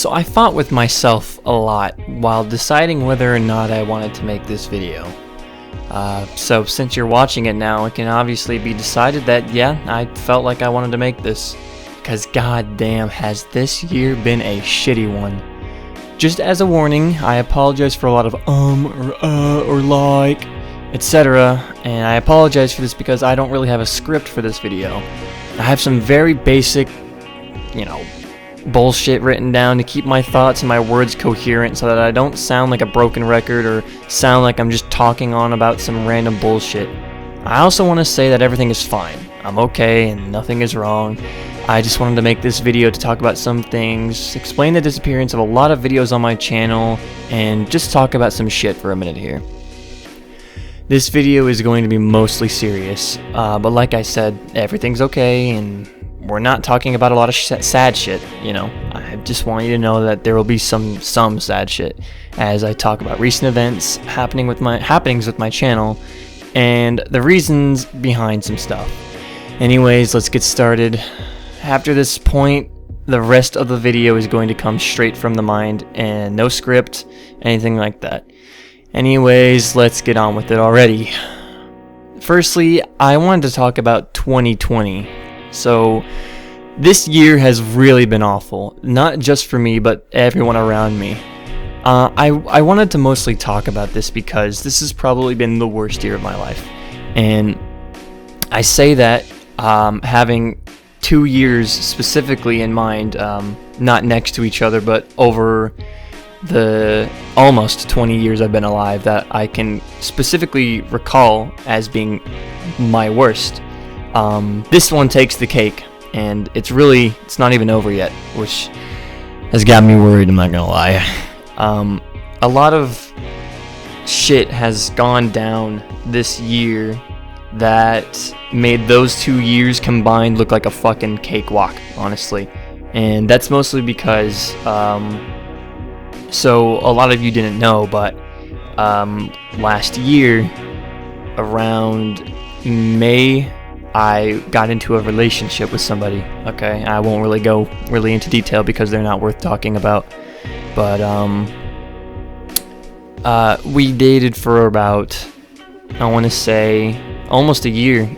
So I fought with myself a lot while deciding whether or not I wanted to make this video. So since you're watching it now, it can obviously be decided that, yeah, I felt like I wanted to make this. Because goddamn, has this year been a shitty one. Just as a warning, I apologize for a lot of or like, etc. And I apologize for this because I don't really have a script for this video. I have some very basic, bullshit written down to keep my thoughts and my words coherent so that I don't sound like a broken record or sound like I'm just talking on about some random bullshit. I also want to say that everything is fine. I'm okay and nothing is wrong. I just wanted to make this video to talk about some things, explain the disappearance of a lot of videos on my channel, and just talk about some shit for a minute here. This video is going to be mostly serious, but like I said, everything's okay, and we're not talking about a lot of sad shit, I just want you to know that there will be some sad shit as I talk about recent events happenings with my channel and the reasons behind some stuff. Anyways, let's get started. After this point, the rest of the video is going to come straight from the mind and no script, anything like that. Anyways, let's get on with it already. Firstly, I wanted to talk about 2020. So, this year has really been awful, not just for me, but everyone around me. I wanted to mostly talk about this because this has probably been the worst year of my life. And I say that having 2 years specifically in mind, not next to each other, but over the almost 20 years I've been alive that I can specifically recall as being my worst. This one takes the cake, and it's not even over yet, which has got me worried, I'm not gonna lie. A lot of shit has gone down this year that made those 2 years combined look like a fucking cakewalk, honestly. And that's mostly because, so a lot of you didn't know, but last year, around May, I got into a relationship with somebody. Okay, I won't really go into detail because they're not worth talking about. But we dated for about, I want to say, almost a year.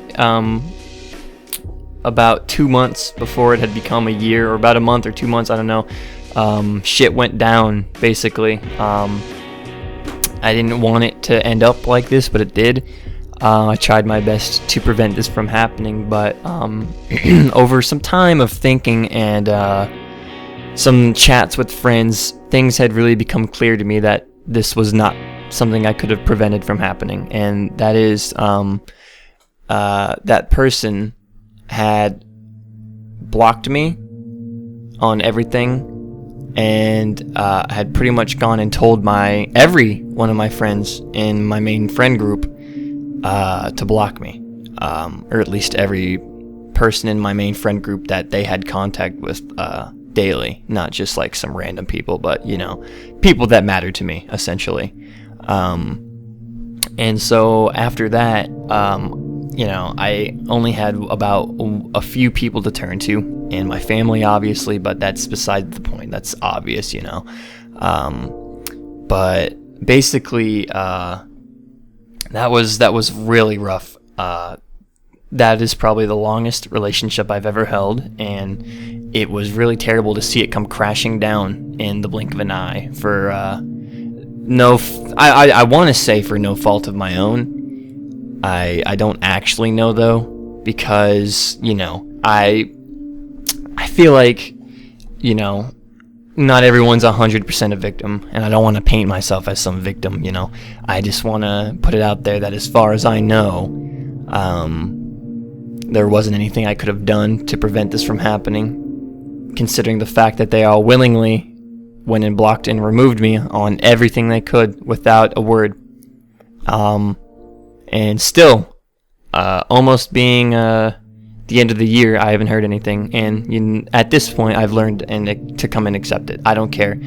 About 2 months before it had become a year, or about a month or 2 months, I don't know. Shit went down, basically. I didn't want it to end up like this, but it did. I tried my best to prevent this from happening, but over some time of thinking and some chats with friends, things had really become clear to me that this was not something I could have prevented from happening, and that is that person had blocked me on everything and had pretty much gone and told every one of my friends in my main friend group to block me, or at least every person in my main friend group that they had contact with daily, not just like some random people, but people that matter to me, essentially. And so after that, I only had about a few people to turn to, and my family, obviously, but that's beside the point. That's obvious, but basically, that was really rough. That is probably the longest relationship I've ever held, and it was really terrible to see it come crashing down in the blink of an eye for I want to say for no fault of my own. I don't actually know though, because I feel like not everyone's 100% a victim, and I don't want to paint myself as some victim. I just want to put it out there that as far as I know, there wasn't anything I could have done to prevent this from happening, considering the fact that they all willingly went and blocked and removed me on everything they could without a word. And still, almost being the end of the year, I haven't heard anything. And at this point, I've learned to come and accept it. I don't care.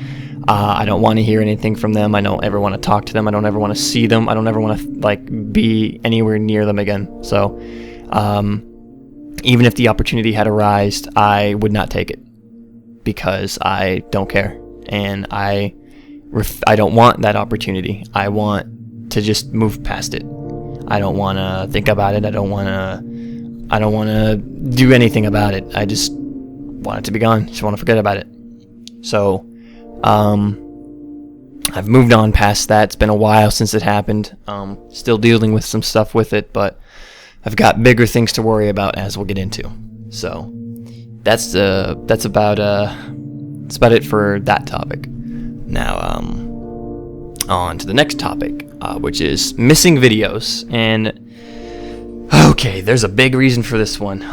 I don't want to hear anything from them. I don't ever want to talk to them. I don't ever want to see them. I don't ever want to be anywhere near them again. So, even if the opportunity had arisen, I would not take it, because I don't care. and I don't want that opportunity. I want to just move past it. I don't want to think about it. I don't want to do anything about it. I just want it to be gone. Just want to forget about it. So, I've moved on past that. It's been a while since it happened. Still dealing with some stuff with it, but I've got bigger things to worry about, as we'll get into. So, that's about it for that topic. Now, on to the next topic, which is missing videos. And okay, there's a big reason for this one.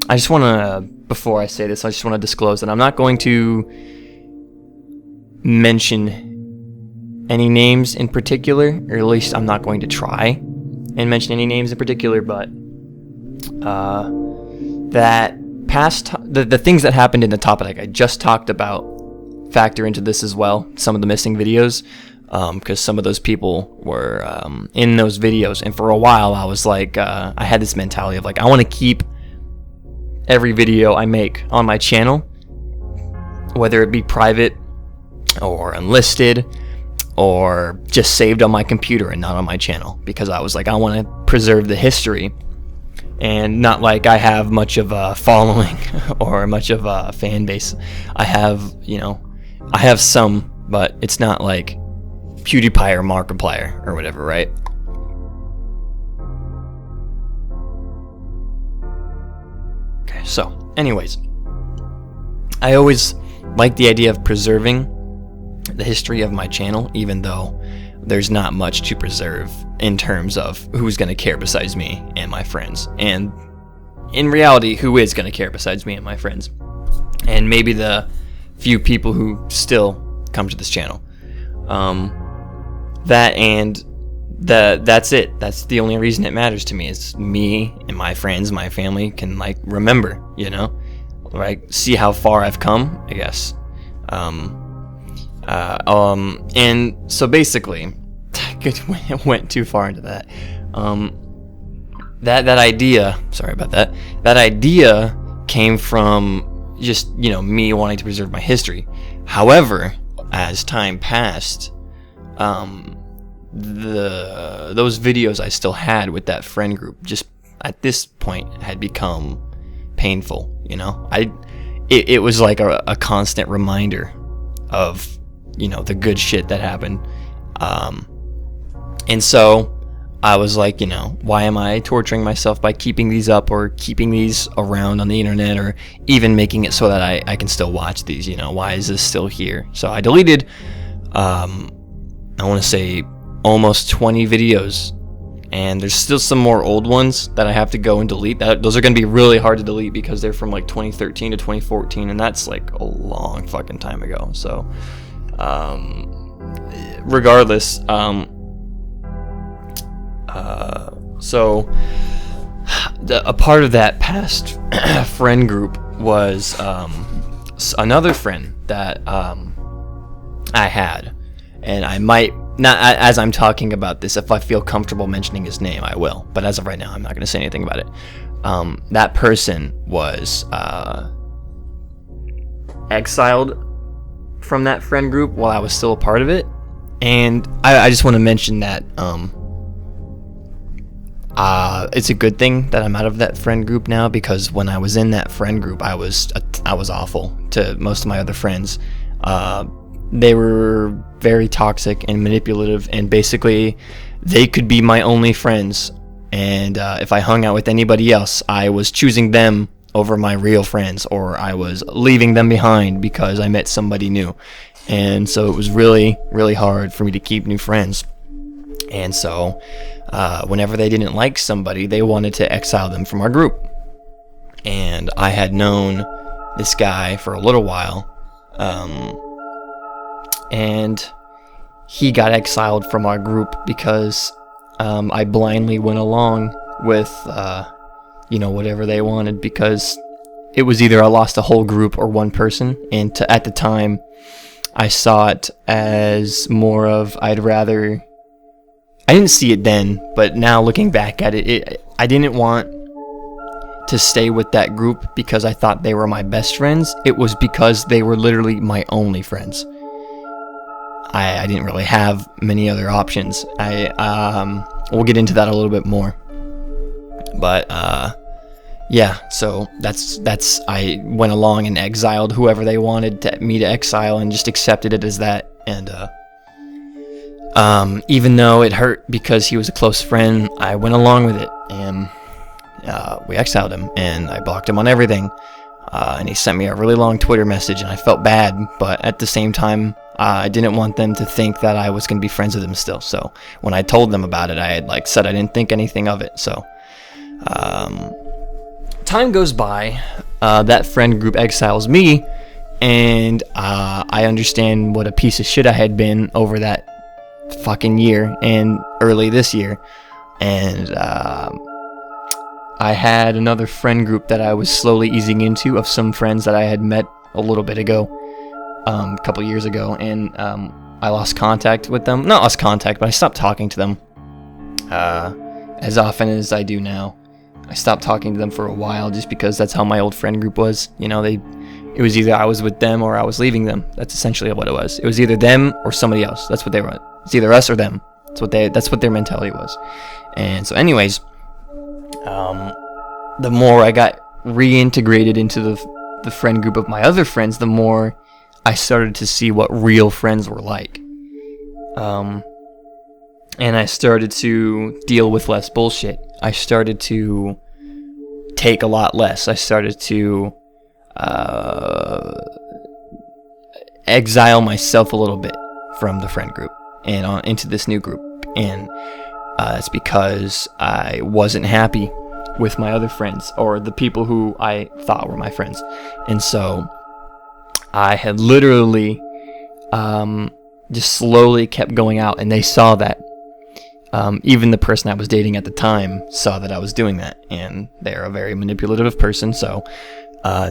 I just want to, before I say this, I just want to disclose that I'm not going to mention any names in particular, or at least I'm not going to try and mention any names in particular, but the things that happened in the topic I just talked about factor into this as well. Some of the missing videos, because some of those people were in those videos, and for a while I was like, I had this mentality of like, I want to keep every video I make on my channel, whether it be private or unlisted or just saved on my computer and not on my channel, because I was like, I want to preserve the history. And not like I have much of a following or much of a fan base. I have some, but it's not like PewDiePie or Markiplier or whatever, right? Okay, so anyways, I always like the idea of preserving the history of my channel, even though there's not much to preserve in terms of who's going to care besides me and my friends. And in reality, who is going to care besides me and my friends? And maybe the few people who still come to this channel. That's it. That's the only reason it matters to me. Is me and my friends, my family can like remember, like see how far I've come, I guess. And so basically, I went too far into that. That idea, sorry about that. That idea came from just, me wanting to preserve my history. However, as time passed, those videos I still had with that friend group just at this point had become painful, It was like a constant reminder of the good shit that happened, and so I was like, why am I torturing myself by keeping these up or keeping these around on the internet, or even making it so that I can still watch these? Why is this still here? So I deleted I want to say almost 20 videos, and there's still some more old ones that I have to go and delete. Those are going to be really hard to delete because they're from like 2013 to 2014, and that's like a long fucking time ago. So regardless, so a part of that past friend group was another friend that I had, and I might not, as I'm talking about this, if I feel comfortable mentioning his name, I will, but as of right now, I'm not going to say anything about it. That person was exiled from that friend group while I was still a part of it, and I just want to mention that it's a good thing that I'm out of that friend group now, because when I was in that friend group, I was awful to most of my other friends. They were very toxic and manipulative, and basically they could be my only friends, and if I hung out with anybody else, I was choosing them over my real friends, or I was leaving them behind because I met somebody new. And so it was really, really hard for me to keep new friends. And so whenever they didn't like somebody, they wanted to exile them from our group. And I had known this guy for a little while, and he got exiled from our group because I blindly went along with whatever they wanted, because it was either I lost a whole group or one person. And at the time, I saw it as more of I didn't see it then, but now looking back at it, I didn't want to stay with that group because I thought they were my best friends. It was because they were literally my only friends. I didn't really have many other options. We'll get into that a little bit more. But yeah, so that's I went along and exiled whoever they wanted me to exile and just accepted it as that. And even though it hurt because he was a close friend, I went along with it, and we exiled him, and I blocked him on everything. And he sent me a really long Twitter message, and I felt bad, but at the same time, I didn't want them to think that I was going to be friends with him still. So when I told them about it, I had said I didn't think anything of it. So time goes by, that friend group exiles me, and I understand what a piece of shit I had been over that fucking year and early this year. And I had another friend group that I was slowly easing into of some friends that I had met a little bit ago, a couple years ago, and I lost contact with them. Not lost contact, but I stopped talking to them as often as I do now. I stopped talking to them for a while just because that's how my old friend group was. You know, it was either I was with them or I was leaving them. That's essentially what it was. It was either them or somebody else. That's what they were. It's either us or them. That's what their mentality was. And so anyways, the more I got reintegrated into the friend group of my other friends, the more I started to see what real friends were like. And I started to deal with less bullshit. I started to take a lot less. I started to exile myself a little bit from the friend group and into this new group. And it's because I wasn't happy with my other friends, or the people who I thought were my friends. And so I had literally just slowly kept going out, and they saw that. Even the person I was dating at the time saw that I was doing that, and they're a very manipulative person, so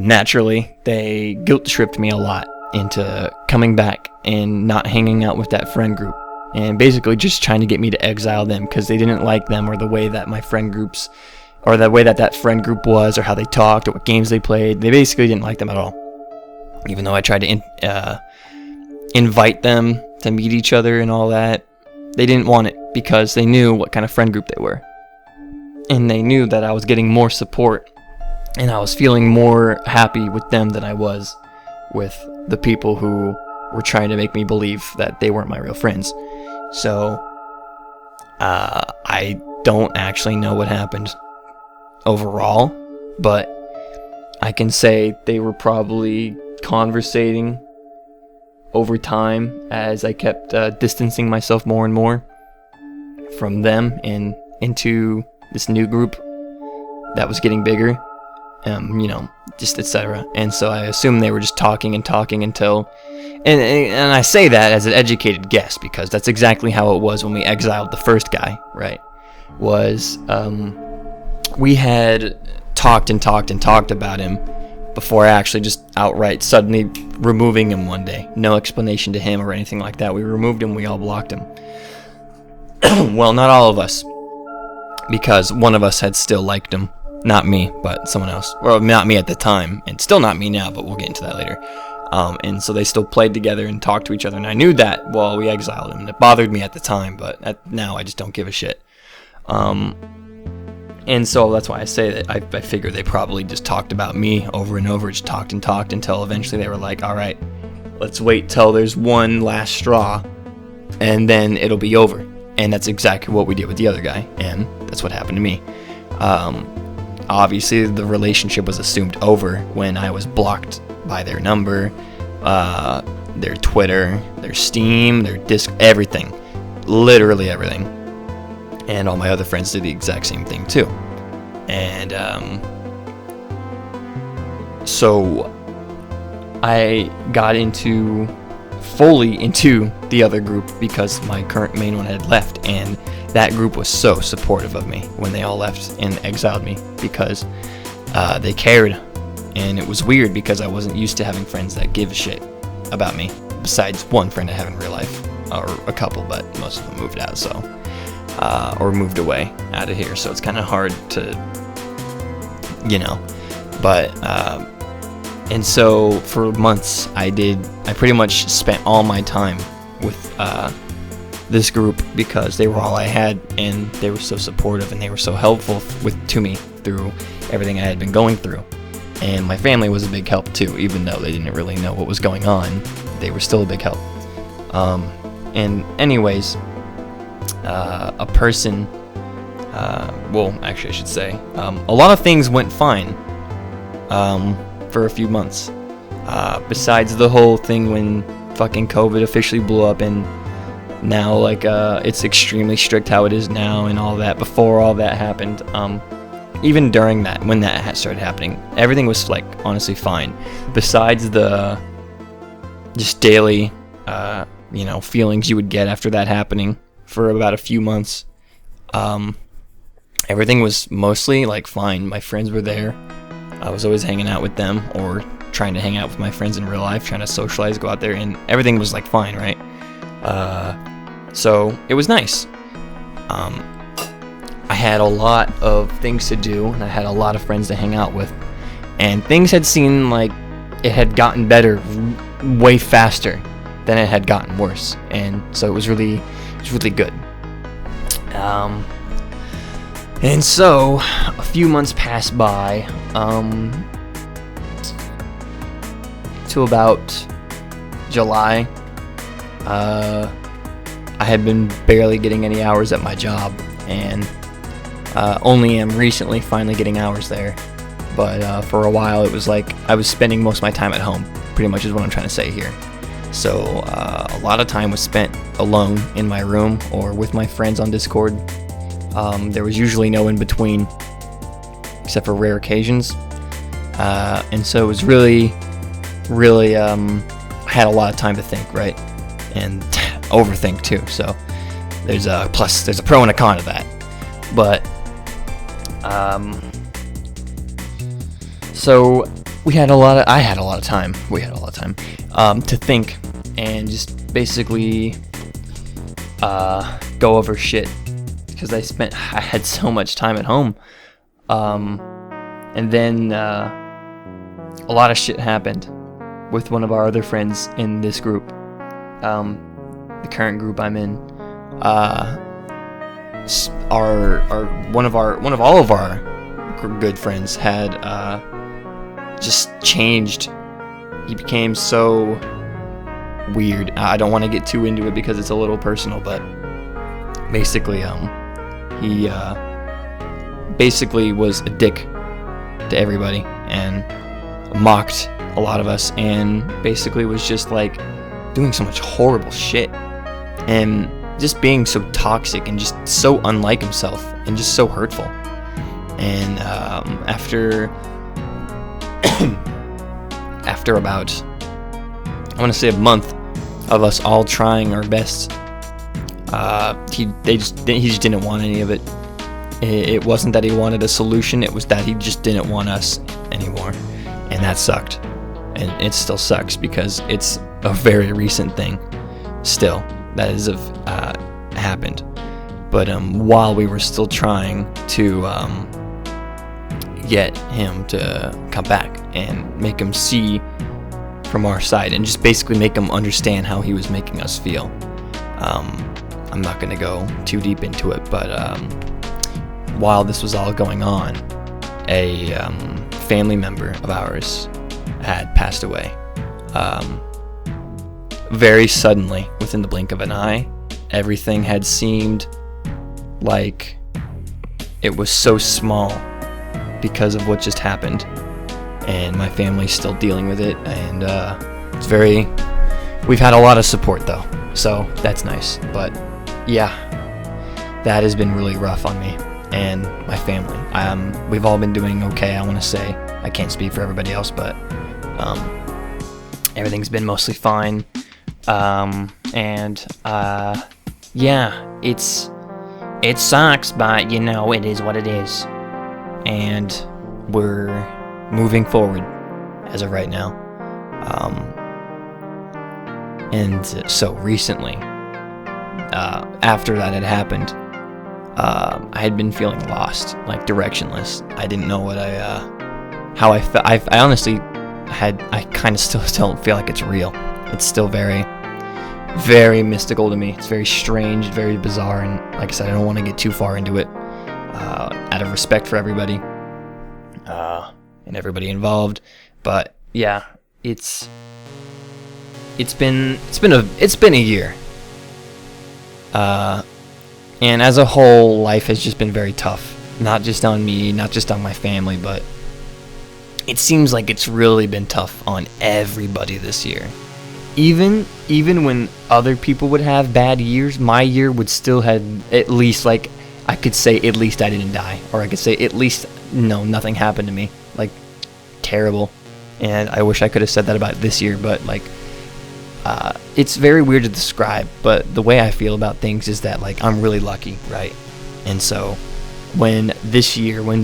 naturally they guilt-tripped me a lot into coming back and not hanging out with that friend group, and basically just trying to get me to exile them because they didn't like them, or the way that my friend groups, or the way that friend group was, or how they talked, or what games they played. They basically didn't like them at all, even though I tried to invite them to meet each other and all that. They didn't want it because they knew what kind of friend group they were. And they knew that I was getting more support, and I was feeling more happy with them than I was with the people who were trying to make me believe that they weren't my real friends. So I don't actually know what happened overall, but I can say they were probably conversating over time as I kept distancing myself more and more from them and into this new group that was getting bigger, just etc. And so I assume they were just talking until, and I say that as an educated guess because that's exactly how it was when we exiled the first guy, right? Was we had talked about him before actually just outright suddenly removing him one day. No explanation to him or anything like that. We removed him, we all blocked him. Well, not all of us, because one of us had still liked him. Not me, but someone else. Well, not me at the time, and still not me now, but we'll get into that later. And so they still played together and talked to each other, and I knew that while we exiled him, and it bothered me at the time, but now I just don't give a shit. And so that's why I say that I figure they probably just talked about me over and over, just talked until eventually they were like, all right, let's wait till there's one last straw, and then it'll be over. And that's exactly what we did with the other guy, and that's what happened to me. Obviously, the relationship was assumed over when I was blocked by their number, their Twitter, their Steam, their disc, everything. Literally everything. And all my other friends did the exact same thing too. And so I got fully into the other group because my current main one had left, and that group was so supportive of me when they all left and exiled me because they cared. And it was weird because I wasn't used to having friends that give a shit about me, besides one friend I have in real life, or a couple, but most of them moved out, or moved away out of here, so it's kind of hard to you know. But and so for months I pretty much spent all my time with this group because they were all I had, and they were so supportive and they were so helpful to me through everything I had been going through. And my family was a big help too, even though they didn't really know what was going on. They were still a big help. And anyways, a person, well, actually I should say, a lot of things went fine for a few months. Besides the whole thing when fucking COVID officially blew up, and now like it's extremely strict how it is now and all that. Before all that happened, even during that, when that started happening, everything was like honestly fine. Besides the just daily feelings you would get after that happening for about a few months, everything was mostly like fine. My friends were there. I was always hanging out with them, or trying to hang out with my friends in real life, trying to socialize, go out there, and everything was like fine, right? So it was nice. I had a lot of things to do, and I had a lot of friends to hang out with, and things had seemed like it had gotten better way faster than it had gotten worse, and so it was really good. And so a few months passed by, to about July. I had been barely getting any hours at my job, and only am recently finally getting hours there. But for a while it was like I was spending most of my time at home, pretty much is what I'm trying to say here. So a lot of time was spent alone in my room or with my friends on Discord. There was usually no in between, except for rare occasions. And so it was really, I had a lot of time to think, right? And overthink too. So there's a pro and a con to that. But so I had a lot of time to think and just basically go over shit, because I had so much time at home. And then a lot of shit happened with one of our other friends in this group, the current group I'm in. One of all of our good friends had just changed. He became so weird. I don't want to get too into it because it's a little personal, but basically he basically was a dick to everybody and mocked a lot of us, and basically was just like doing so much horrible shit and just being so toxic and just so unlike himself and just so hurtful. And after about, I want to say, a month of us all trying our best, he just didn't want any of it. It wasn't that he wanted a solution, it was that he just didn't want us anymore, and that sucked. And it still sucks because it's a very recent thing still that has happened. But while we were still trying to get him to come back and make him see from our side and just basically make him understand how he was making us feel. I'm not going to go too deep into it, but while this was all going on, a family member of ours had passed away. Very suddenly, within the blink of an eye. Everything had seemed like it was so small because of what just happened, and my family's still dealing with it, and we've had a lot of support though, so that's nice. But yeah, that has been really rough on me and my family. We've all been doing okay, I want to say. I can't speak for everybody else, but everything's been mostly fine. Yeah, it sucks, but it is what it is. And we're moving forward as of right now. And so recently, after that had happened, I had been feeling lost, like directionless. I didn't know what I how I felt. I honestly I kind of still don't feel like it's real. It's still very, very mystical to me. It's very strange, very bizarre, and like I said, I don't want to get too far into it, out of respect for everybody, and everybody involved. But yeah, it's been a year, and as a whole, life has just been very tough. Not just on me, not just on my family, but it seems like it's really been tough on everybody this year. Even when other people would have bad years, my year would still have at least, like, I could say at least I didn't die, or I could say at least nothing happened to me, like, terrible. And I wish I could have said that about this year, but like, it's very weird to describe, but the way I feel about things is that, like, I'm really lucky, right? And so when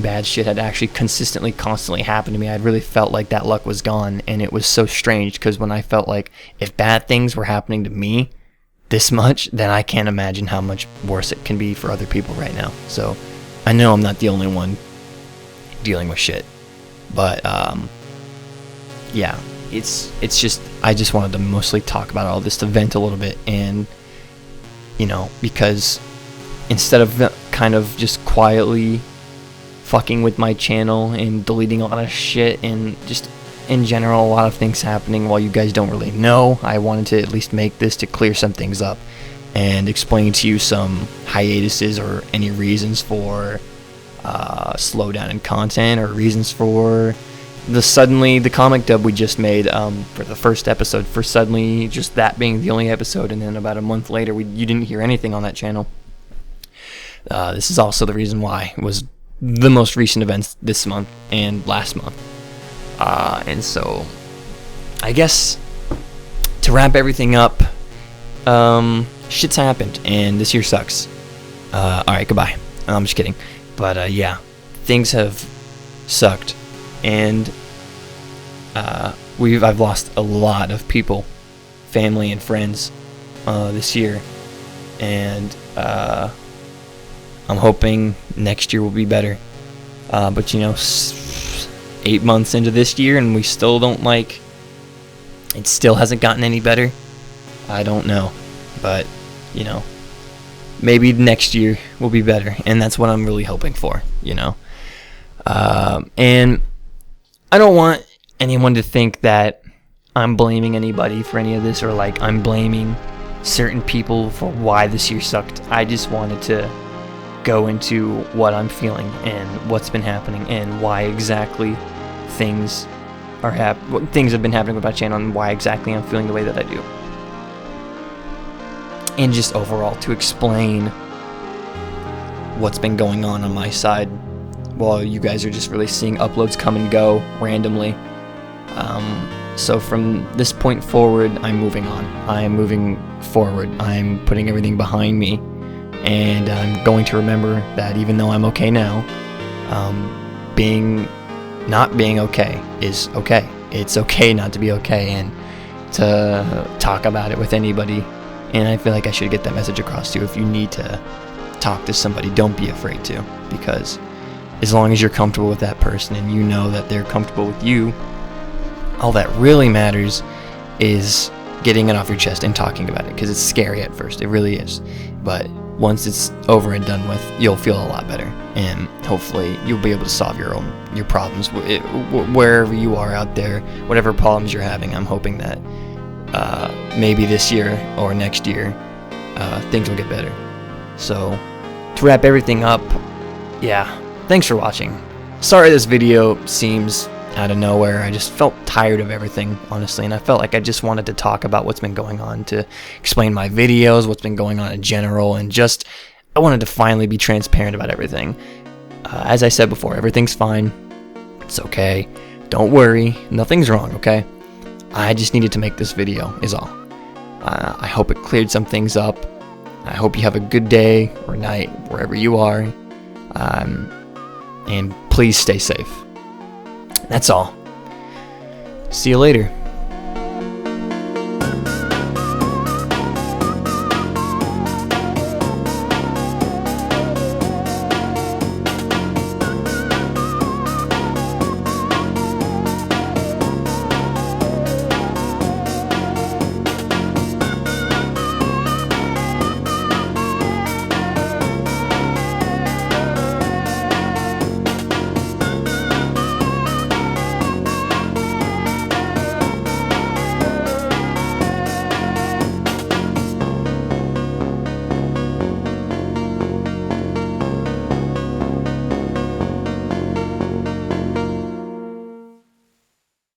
bad shit had actually constantly happened to me, I really felt like that luck was gone. And it was so strange, because when I felt like if bad things were happening to me this much, then I can't imagine how much worse it can be for other people right now. So I know I'm not the only one dealing with shit, but yeah, it's just, I just wanted to mostly talk about all this, to vent a little bit, and because instead of kind of just quietly fucking with my channel and deleting a lot of shit, and just in general a lot of things happening while you guys don't really know, I wanted to at least make this to clear some things up and explain to you some hiatuses or any reasons for slowdown in content, or reasons for the comic dub we just made for the first episode, for suddenly just that being the only episode, and then about a month later you didn't hear anything on that channel. This is also the reason why it was the most recent events this month and last month. And so, I guess, to wrap everything up, shit's happened, and this year sucks. Alright, goodbye. I'm just kidding. But, yeah, things have sucked, and I've lost a lot of people, family and friends, this year, and I'm hoping next year will be better. But 8 months into this year, and we still don't, like, it still hasn't gotten any better. I don't know, but maybe next year will be better, and that's what I'm really hoping for. And I don't want anyone to think that I'm blaming anybody for any of this, or like I'm blaming certain people for why this year sucked. I just wanted to go into what I'm feeling and what's been happening, and why exactly things have been happening with my channel, and why exactly I'm feeling the way that I do, and just overall to explain what's been going on my side, while you guys are just really seeing uploads come and go randomly. So from this point forward, I'm moving on. I'm moving forward. I'm putting everything behind me. And I'm going to remember that even though I'm okay now, not being okay is okay. It's okay not to be okay, and to talk about it with anybody. And I feel like I should get that message across to you. If you need to talk to somebody, don't be afraid to, because as long as you're comfortable with that person and you know that they're comfortable with you, all that really matters is getting it off your chest and talking about it, because it's scary at first. It really is. But once it's over and done with, you'll feel a lot better, and hopefully you'll be able to solve your problems wherever you are out there, whatever problems you're having. I'm hoping that maybe this year or next year things will get better. So to wrap everything up, yeah, thanks for watching. Sorry this video seems out of nowhere. I just felt tired of everything, honestly, and I felt like I just wanted to talk about what's been going on, to explain my videos, what's been going on in general, and just I wanted to finally be transparent about everything. As I said before, everything's fine. It's okay. Don't worry. Nothing's wrong, okay? I just needed to make this video, is all. I hope it cleared some things up. I hope you have a good day or night wherever you are. And please stay safe. That's all. See you later.